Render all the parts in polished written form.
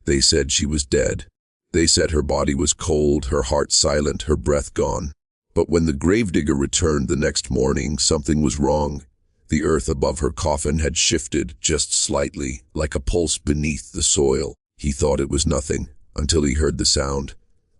They said she was dead. They said her body was cold, her heart silent, her breath gone. But when the gravedigger returned the next morning, something was wrong. The earth above her coffin had shifted just slightly, like a pulse beneath the soil. He thought it was nothing, until he heard the sound.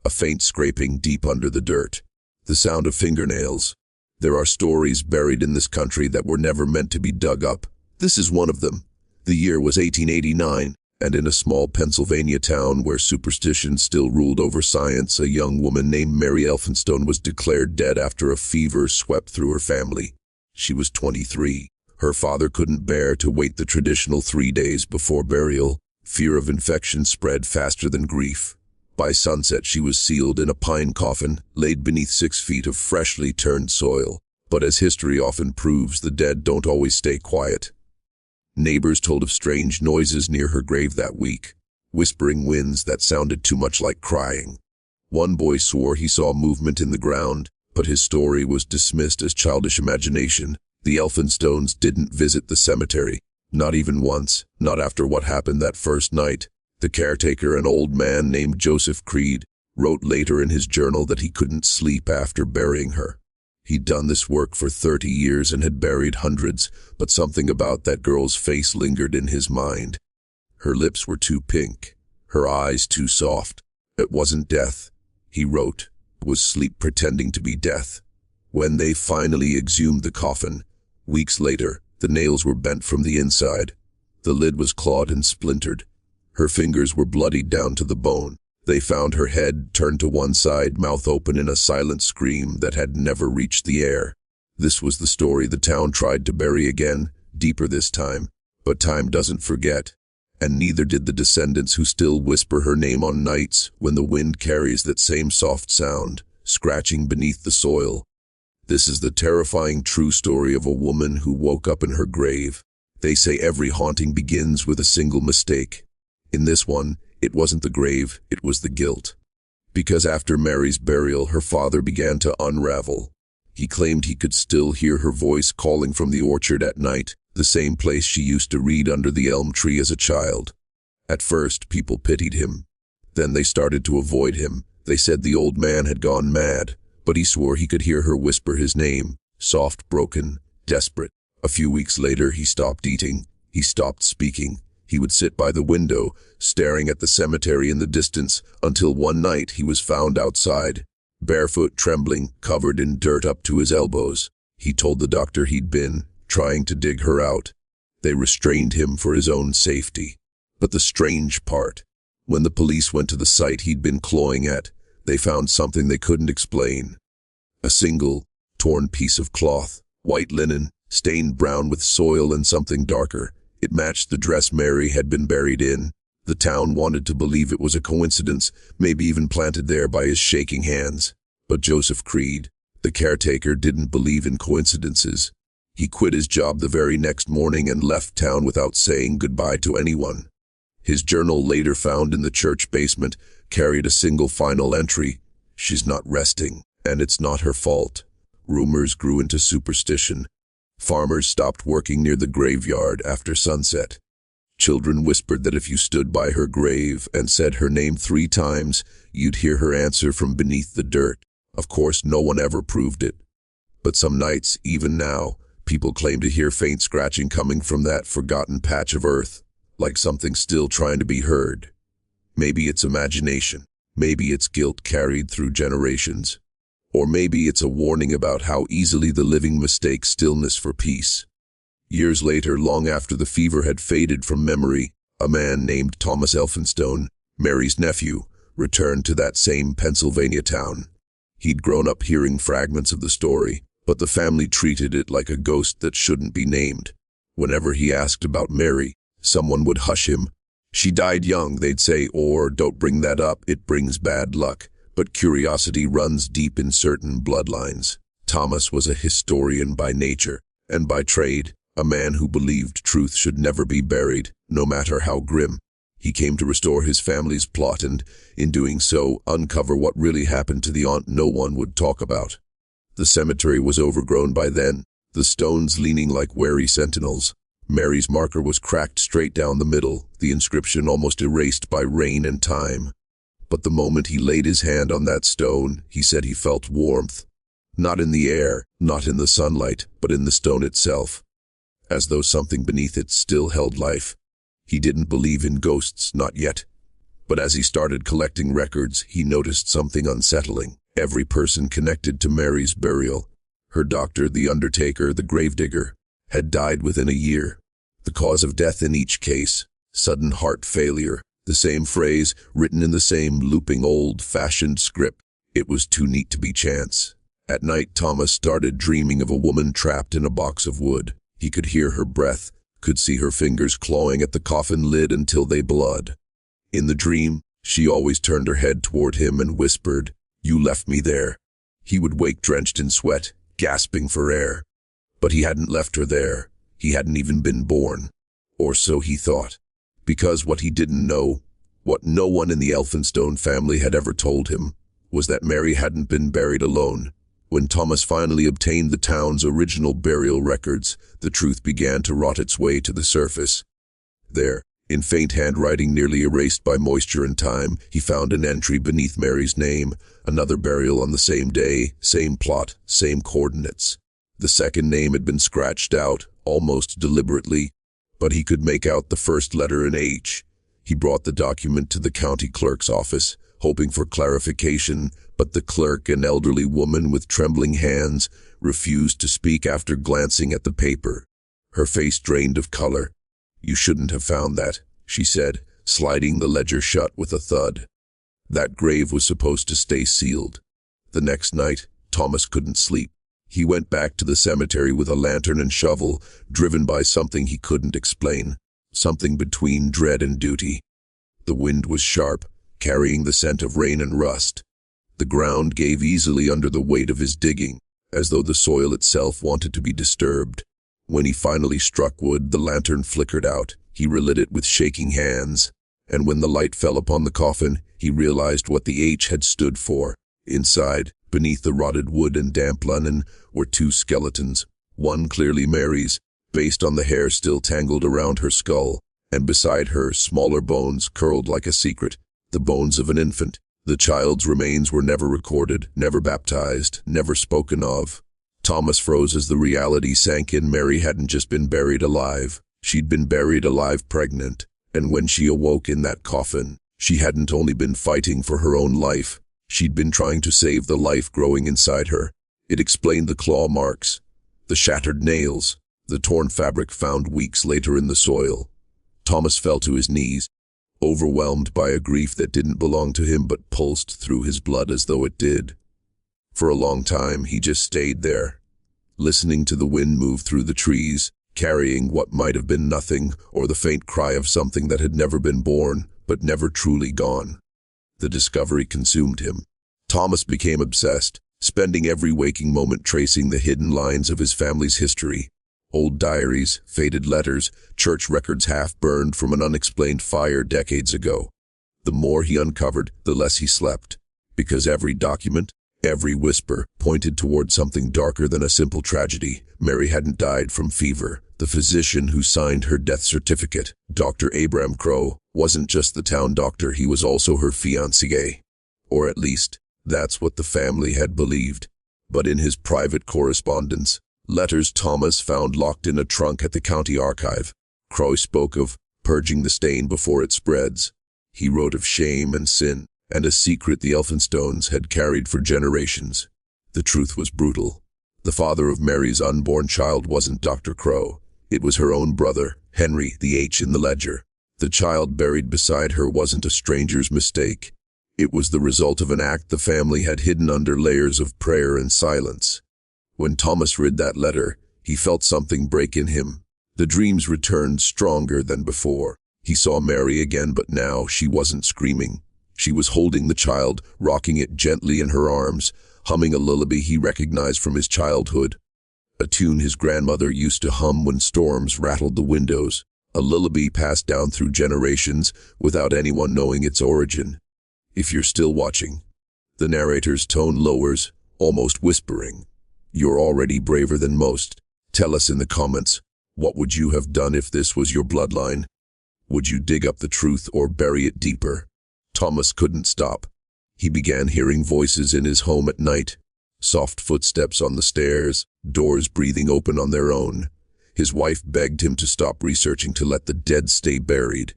A faint scraping deep under the dirt. The sound of fingernails. There are stories buried in this country that were never meant to be dug up. This is one of them. The year was 1889, and in a small Pennsylvania town where superstition still ruled over science, a young woman named Mary Elphinstone was declared dead after a fever swept through her family. She was 23. Her father couldn't bear to wait the traditional 3 days before burial. Fear of infection spread faster than grief. By sunset, she was sealed in a pine coffin, laid beneath 6 feet of freshly turned soil. But as history often proves, the dead don't always stay quiet. Neighbors told of strange noises near her grave that week, whispering winds that sounded too much like crying. One boy swore he saw movement in the ground, but his story was dismissed as childish imagination. The Elphinstones didn't visit the cemetery, not even once, not after what happened that first night. The caretaker, an old man named Joseph Creed, wrote later in his journal that he couldn't sleep after burying her. He'd done this work for 30 years and had buried hundreds, but something about that girl's face lingered in his mind. Her lips were too pink, her eyes too soft. It wasn't death, he wrote. It was sleep pretending to be death. When they finally exhumed the coffin, weeks later, the nails were bent from the inside. The lid was clawed and splintered. Her fingers were bloodied down to the bone. They found her head turned to one side, mouth open in a silent scream that had never reached the air. This was the story the town tried to bury again, deeper this time. But time doesn't forget, and neither did the descendants who still whisper her name on nights when the wind carries that same soft sound, scratching beneath the soil. This is the terrifying true story of a woman who woke up in her grave. They say every haunting begins with a single mistake. In this one, it wasn't the grave, it was the guilt. Because after Mary's burial, her father began to unravel. He claimed he could still hear her voice calling from the orchard at night, the same place she used to read under the elm tree as a child. At first, people pitied him. Then they started to avoid him. They said the old man had gone mad, but he swore he could hear her whisper his name, soft, broken, desperate. A few weeks later, he stopped eating. He stopped speaking. He would sit by the window, staring at the cemetery in the distance, until one night he was found outside, barefoot, trembling, covered in dirt up to his elbows. He told the doctor he'd been trying to dig her out. They restrained him for his own safety. But the strange part, when the police went to the site he'd been clawing at, they found something they couldn't explain. A single, torn piece of cloth, white linen, stained brown with soil and something darker. It matched the dress Mary had been buried in. The town wanted to believe it was a coincidence, maybe even planted there by his shaking hands. But Joseph Creed, the caretaker, didn't believe in coincidences. He quit his job the very next morning and left town without saying goodbye to anyone. His journal, later found in the church basement, carried a single final entry. She's not resting, and it's not her fault. Rumors grew into superstition. Farmers stopped working near the graveyard after sunset. Children whispered that if you stood by her grave and said her name 3 times, you'd hear her answer from beneath the dirt. Of course, no one ever proved it. But some nights, even now, people claim to hear faint scratching coming from that forgotten patch of earth, like something still trying to be heard. Maybe it's imagination. Maybe it's guilt carried through generations. Or maybe it's a warning about how easily the living mistake stillness for peace. Years later, long after the fever had faded from memory, a man named Thomas Elphinstone, Mary's nephew, returned to that same Pennsylvania town. He'd grown up hearing fragments of the story, but the family treated it like a ghost that shouldn't be named. Whenever he asked about Mary, someone would hush him. She died young, they'd say, or don't bring that up, it brings bad luck. But curiosity runs deep in certain bloodlines. Thomas was a historian by nature, and by trade, a man who believed truth should never be buried, no matter how grim. He came to restore his family's plot and, in doing so, uncover what really happened to the aunt no one would talk about. The cemetery was overgrown by then, the stones leaning like wary sentinels. Mary's marker was cracked straight down the middle, the inscription almost erased by rain and time. But the moment he laid his hand on that stone, he said he felt warmth. Not in the air, not in the sunlight, but in the stone itself. As though something beneath it still held life. He didn't believe in ghosts, not yet. But as he started collecting records, he noticed something unsettling. Every person connected to Mary's burial, her doctor, the undertaker, the gravedigger, had died within a year. The cause of death in each case, sudden heart failure. The same phrase, written in the same looping old-fashioned script. It was too neat to be chance. At night, Thomas started dreaming of a woman trapped in a box of wood. He could hear her breath, could see her fingers clawing at the coffin lid until they bled. In the dream, she always turned her head toward him and whispered, "You left me there." He would wake drenched in sweat, gasping for air. But he hadn't left her there. He hadn't even been born. Or so he thought. Because what he didn't know, what no one in the Elphinstone family had ever told him, was that Mary hadn't been buried alone. When Thomas finally obtained the town's original burial records, the truth began to rot its way to the surface. There, in faint handwriting nearly erased by moisture and time, he found an entry beneath Mary's name, another burial on the same day, same plot, same coordinates. The second name had been scratched out, almost deliberately, but he could make out the first letter in H. He brought the document to the county clerk's office, hoping for clarification, but the clerk, an elderly woman with trembling hands, refused to speak after glancing at the paper. Her face drained of color. "You shouldn't have found that," she said, sliding the ledger shut with a thud. That grave was supposed to stay sealed. The next night, Thomas couldn't sleep. He went back to the cemetery with a lantern and shovel, driven by something he couldn't explain, something between dread and duty. The wind was sharp, carrying the scent of rain and rust. The ground gave easily under the weight of his digging, as though the soil itself wanted to be disturbed. When he finally struck wood, the lantern flickered out. He relit it with shaking hands, and when the light fell upon the coffin, he realized what the H had stood for. Inside, beneath the rotted wood and damp linen, were two skeletons, one clearly Mary's, based on the hair still tangled around her skull, and beside her, smaller bones curled like a secret, the bones of an infant. The child's remains were never recorded, never baptized, never spoken of. Thomas froze as the reality sank in. Mary hadn't just been buried alive, she'd been buried alive pregnant, and when she awoke in that coffin, she hadn't only been fighting for her own life, she'd been trying to save the life growing inside her. It explained the claw marks, the shattered nails, the torn fabric found weeks later in the soil. Thomas fell to his knees, overwhelmed by a grief that didn't belong to him but pulsed through his blood as though it did. For a long time, he just stayed there, listening to the wind move through the trees, carrying what might have been nothing, or the faint cry of something that had never been born, but never truly gone. The discovery consumed him. Thomas became obsessed, spending every waking moment tracing the hidden lines of his family's history. Old diaries, faded letters, church records half burned from an unexplained fire decades ago. The more he uncovered, the less he slept, because every document, every whisper, pointed toward something darker than a simple tragedy. Mary hadn't died from fever. The physician who signed her death certificate, Dr. Abram Crow, wasn't just the town doctor, he was also her fiancé. Or at least, that's what the family had believed. But in his private correspondence, letters Thomas found locked in a trunk at the county archive, Crow spoke of purging the stain before it spreads. He wrote of shame and sin, and a secret the Elphinstones had carried for generations. The truth was brutal. The father of Mary's unborn child wasn't Dr. Crow. It was her own brother, Henry, the H in the ledger. The child buried beside her wasn't a stranger's mistake. It was the result of an act the family had hidden under layers of prayer and silence. When Thomas read that letter, he felt something break in him. The dreams returned stronger than before. He saw Mary again, but now she wasn't screaming. She was holding the child, rocking it gently in her arms, humming a lullaby he recognized from his childhood. A tune his grandmother used to hum when storms rattled the windows. A lullaby passed down through generations without anyone knowing its origin. If you're still watching, the narrator's tone lowers, almost whispering. You're already braver than most. Tell us in the comments, What would you have done if this was your bloodline? Would you dig up the truth or bury it deeper? Thomas couldn't stop. He began hearing voices in his home at night, soft footsteps on the stairs, doors breathing open on their own. His wife begged him to stop researching, to let the dead stay buried.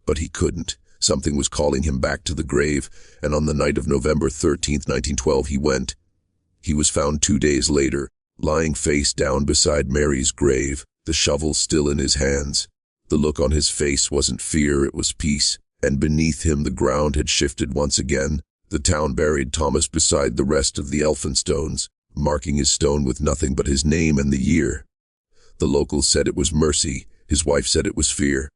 But he couldn't. Something was calling him back to the grave, and on the night of November 13th, 1912, he went. He was found 2 days later, lying face down beside Mary's grave, the shovel still in his hands. The look on his face wasn't fear, it was peace, and beneath him the ground had shifted once again. The town buried Thomas beside the rest of the Elphinstones, marking his stone with nothing but his name and the year. The locals said it was mercy, his wife said it was fear.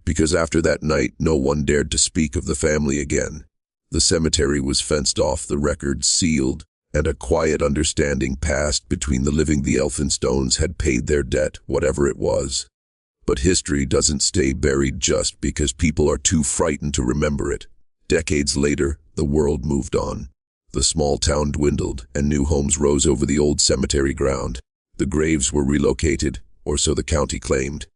Because after that night, no one dared to speak of the family again. The cemetery was fenced off, the records sealed, and a quiet understanding passed between the living. The Elphinstones had paid their debt, whatever it was. But history doesn't stay buried just because people are too frightened to remember it. Decades later, the world moved on. The small town dwindled, and new homes rose over the old cemetery ground. The graves were relocated, or so the county claimed.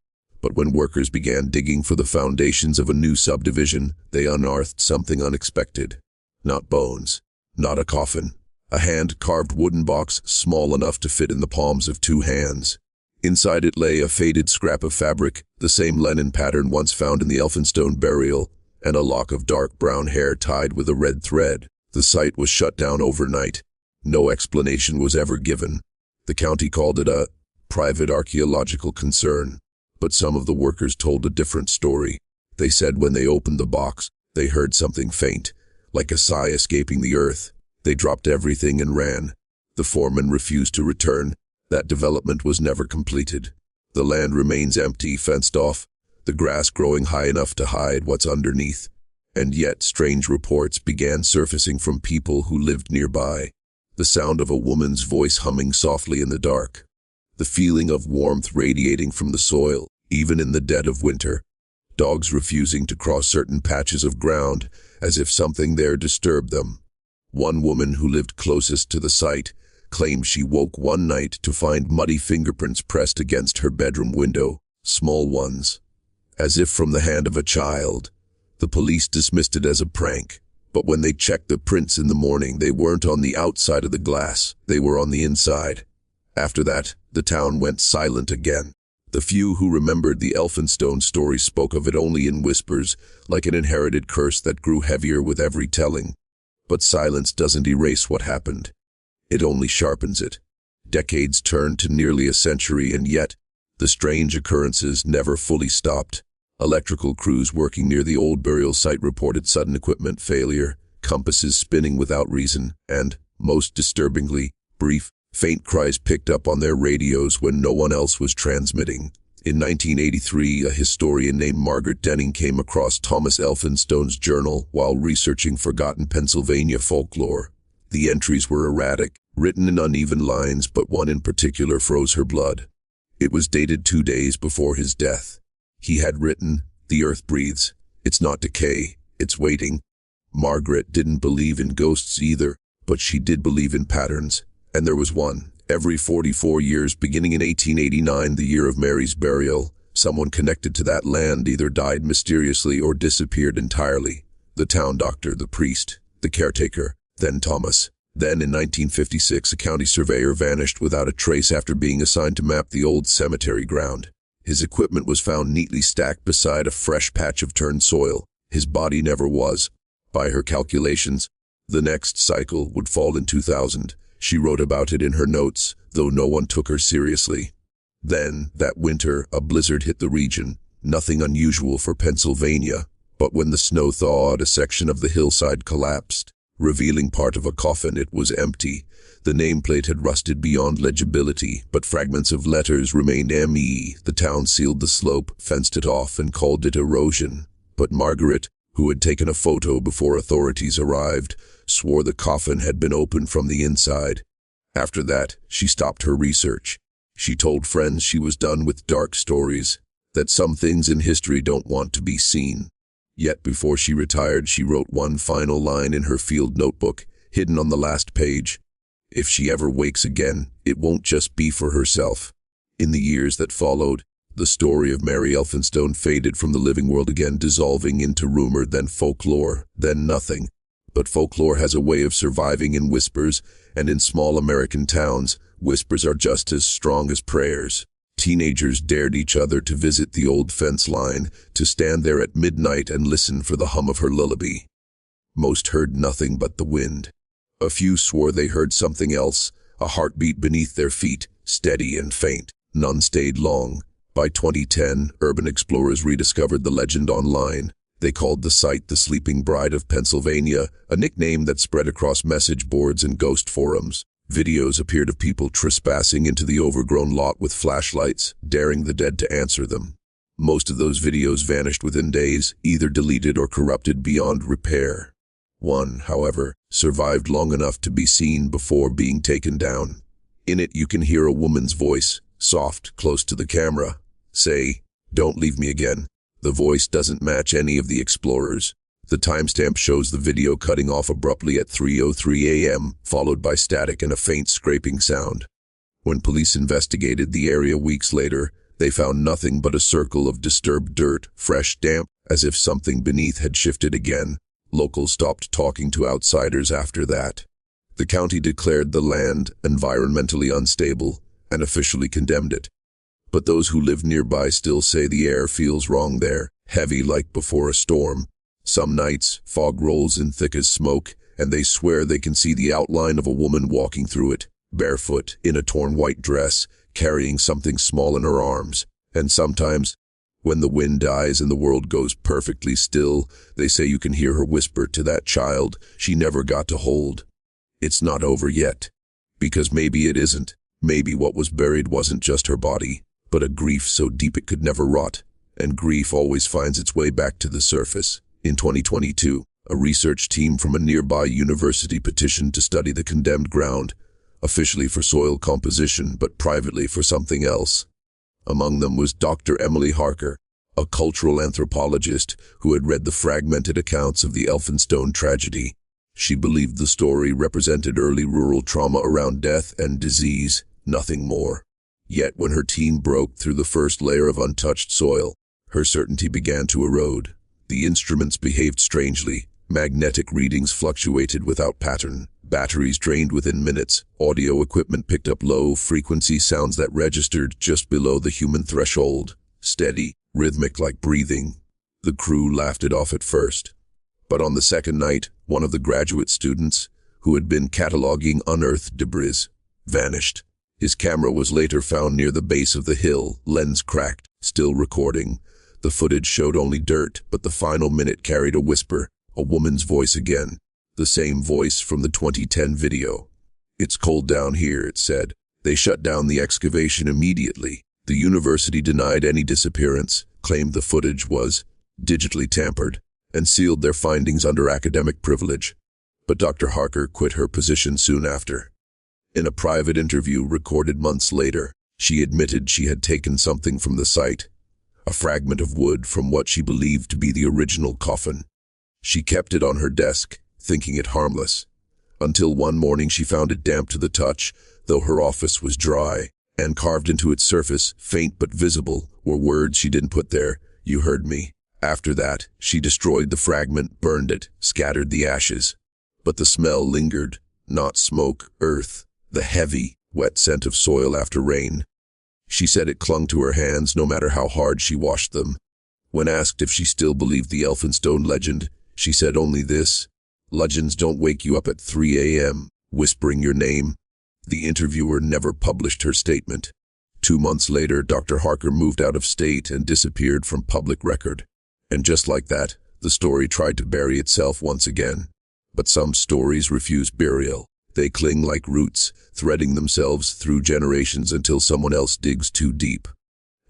But when workers began digging for the foundations of a new subdivision, they unearthed something unexpected. Not bones, not a coffin. A hand-carved wooden box small enough to fit in the palms of 2 hands. Inside it lay a faded scrap of fabric, the same linen pattern once found in the Elphinstone burial, and a lock of dark brown hair tied with a red thread. The site was shut down overnight. No explanation was ever given. The county called it a private archaeological concern. But some of the workers told a different story. They said when they opened the box, they heard something faint, like a sigh escaping the earth. They dropped everything and ran. The foreman refused to return. That development was never completed. The land remains empty, fenced off, the grass growing high enough to hide what's underneath. And yet strange reports began surfacing from people who lived nearby. The sound of a woman's voice humming softly in the dark. The feeling of warmth radiating from the soil, even in the dead of winter. Dogs refusing to cross certain patches of ground, as if something there disturbed them. One woman who lived closest to the site claimed she woke one night to find muddy fingerprints pressed against her bedroom window, small ones, as if from the hand of a child. The police dismissed it as a prank, but when they checked the prints in the morning, they weren't on the outside of the glass, they were on the inside. After that, the town went silent again. The few who remembered the Elphinstone story spoke of it only in whispers, like an inherited curse that grew heavier with every telling. But silence doesn't erase what happened. It only sharpens it. Decades turned to nearly a century, and yet, the strange occurrences never fully stopped. Electrical crews working near the old burial site reported sudden equipment failure, compasses spinning without reason, and, most disturbingly, brief, faint cries picked up on their radios when no one else was transmitting. In 1983, a historian named Margaret Denning came across Thomas Elphinstone's journal while researching forgotten Pennsylvania folklore. The entries were erratic, written in uneven lines, but one in particular froze her blood. It was dated 2 days before his death. He had written, "The earth breathes. It's not decay, it's waiting." Margaret didn't believe in ghosts either, but she did believe in patterns. And there was one. Every 44 years, beginning in 1889, the year of Mary's burial, someone connected to that land either died mysteriously or disappeared entirely. The town doctor, the priest, the caretaker, then Thomas. Then in 1956, a county surveyor vanished without a trace after being assigned to map the old cemetery ground. His equipment was found neatly stacked beside a fresh patch of turned soil. His body never was. By her calculations, the next cycle would fall in 2000. She wrote about it in her notes, though no one took her seriously. Then, that winter, a blizzard hit the region. Nothing unusual for Pennsylvania, but when the snow thawed, a section of the hillside collapsed, revealing part of a coffin. It was empty. The nameplate had rusted beyond legibility, but fragments of letters remained ME. The town sealed the slope, fenced it off, and called it erosion. But Margaret, who had taken a photo before authorities arrived, swore the coffin had been opened from the inside. After that, she stopped her research. She told friends she was done with dark stories, that some things in history don't want to be seen. Yet before she retired, she wrote one final line in her field notebook, hidden on the last page. If she ever wakes again, it won't just be for herself. In the years that followed, the story of Mary Elphinstone faded from the living world again, dissolving into rumor, then folklore, then nothing. But folklore has a way of surviving in whispers, and in small American towns, whispers are just as strong as prayers. Teenagers dared each other to visit the old fence line, to stand there at midnight and listen for the hum of her lullaby. Most heard nothing but the wind. A few swore they heard something else, a heartbeat beneath their feet, steady and faint. None stayed long. By 2010, urban explorers rediscovered the legend online. They called the site the Sleeping Bride of Pennsylvania, a nickname that spread across message boards and ghost forums. Videos appeared of people trespassing into the overgrown lot with flashlights, daring the dead to answer them. Most of those videos vanished within days, either deleted or corrupted beyond repair. One, however, survived long enough to be seen before being taken down. In it you can hear a woman's voice, soft, close to the camera, say, "Don't leave me again." The voice doesn't match any of the explorers. The timestamp shows the video cutting off abruptly at 3:03 a.m., followed by static and a faint scraping sound. When police investigated the area weeks later, they found nothing but a circle of disturbed dirt, fresh, damp, as if something beneath had shifted again. Locals stopped talking to outsiders after that. The county declared the land environmentally unstable and officially condemned it. But those who live nearby still say the air feels wrong there, heavy like before a storm. Some nights, fog rolls in thick as smoke, and they swear they can see the outline of a woman walking through it, barefoot, in a torn white dress, carrying something small in her arms. And sometimes, when the wind dies and the world goes perfectly still, they say you can hear her whisper to that child she never got to hold, "It's not over yet." Because maybe it isn't. Maybe what was buried wasn't just her body, but a grief so deep it could never rot. And grief always finds its way back to the surface. In 2022, a research team from a nearby university petitioned to study the condemned ground, officially for soil composition, but privately for something else. Among them was Dr. Emily Harker, a cultural anthropologist who had read the fragmented accounts of the Elphinstone tragedy. She believed the story represented early rural trauma around death and disease, nothing more. Yet when her team broke through the first layer of untouched soil, her certainty began to erode. The instruments behaved strangely. Magnetic readings fluctuated without pattern. Batteries drained within minutes. Audio equipment picked up low-frequency sounds that registered just below the human threshold. Steady, rhythmic like breathing. The crew laughed it off at first. But on the second night, one of the graduate students, who had been cataloging unearthed debris, vanished. His camera was later found near the base of the hill, lens cracked, still recording. The footage showed only dirt, but the final minute carried a whisper, a woman's voice again. The same voice from the 2010 video. "It's cold down here," it said. They shut down the excavation immediately. The university denied any disappearance, claimed the footage was digitally tampered, and sealed their findings under academic privilege. But Dr. Harker quit her position soon after. In a private interview recorded months later, she admitted she had taken something from the site, a fragment of wood from what she believed to be the original coffin. She kept it on her desk, thinking it harmless, until one morning she found it damp to the touch, though her office was dry, and carved into its surface, faint but visible, were words she didn't put there, "You heard me." After that, she destroyed the fragment, burned it, scattered the ashes. But the smell lingered, not smoke, earth, the heavy, wet scent of soil after rain. She said it clung to her hands no matter how hard she washed them. When asked if she still believed the Elphinstone legend, she said only this: "Legends don't wake you up at 3 a.m., whispering your name." The interviewer never published her statement. 2 months later, Dr. Harker moved out of state and disappeared from public record. And just like that, the story tried to bury itself once again. But some stories refuse burial. They cling like roots, threading themselves through generations until someone else digs too deep.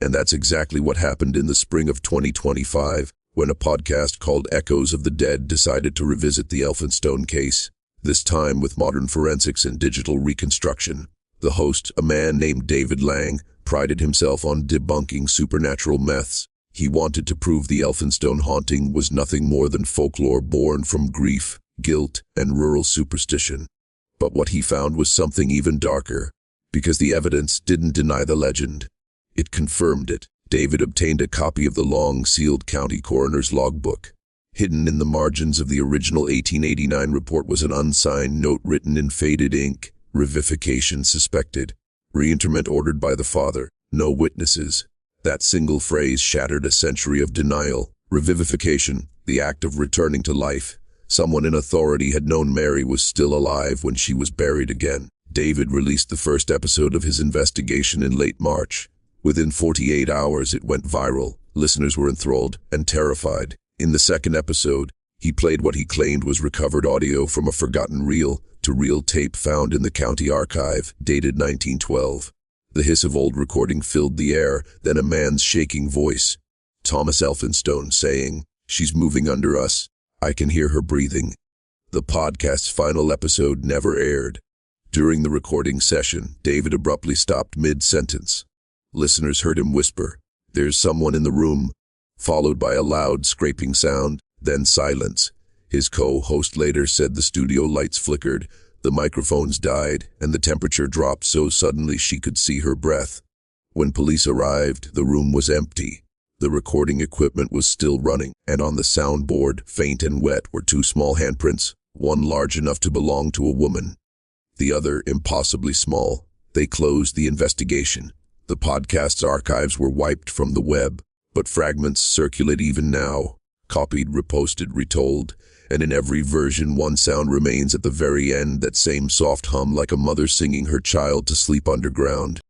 And that's exactly what happened in the spring of 2025, when a podcast called Echoes of the Dead decided to revisit the Elphinstone case, this time with modern forensics and digital reconstruction. The host, a man named David Lang, prided himself on debunking supernatural myths. He wanted to prove the Elphinstone haunting was nothing more than folklore born from grief, guilt, and rural superstition. But what he found was something even darker, because the evidence didn't deny the legend. It confirmed it. David obtained a copy of the long-sealed county coroner's logbook. Hidden in the margins of the original 1889 report was an unsigned note written in faded ink. Revivification suspected. Reinterment ordered by the father. No witnesses. That single phrase shattered a century of denial. Revivification, the act of returning to life. Someone in authority had known Mary was still alive when she was buried again. David released the first episode of his investigation in late March. Within 48 hours, it went viral. Listeners were enthralled and terrified. In the second episode, he played what he claimed was recovered audio from a forgotten reel-to-reel tape found in the county archive, dated 1912. The hiss of old recording filled the air, then a man's shaking voice. Thomas Elphinstone saying, "She's moving under us. I can hear her breathing." The podcast's final episode never aired. During the recording session, David abruptly stopped mid-sentence. Listeners heard him whisper, "There's someone in the room," followed by a loud scraping sound, then silence. His co-host later said the studio lights flickered, the microphones died, and the temperature dropped so suddenly she could see her breath. When police arrived, the room was empty. The recording equipment was still running, and on the soundboard, faint and wet, were two small handprints, one large enough to belong to a woman, the other impossibly small. They closed the investigation. The podcast's archives were wiped from the web, but fragments circulate even now, copied, reposted, retold, and in every version one sound remains at the very end, that same soft hum like a mother singing her child to sleep underground.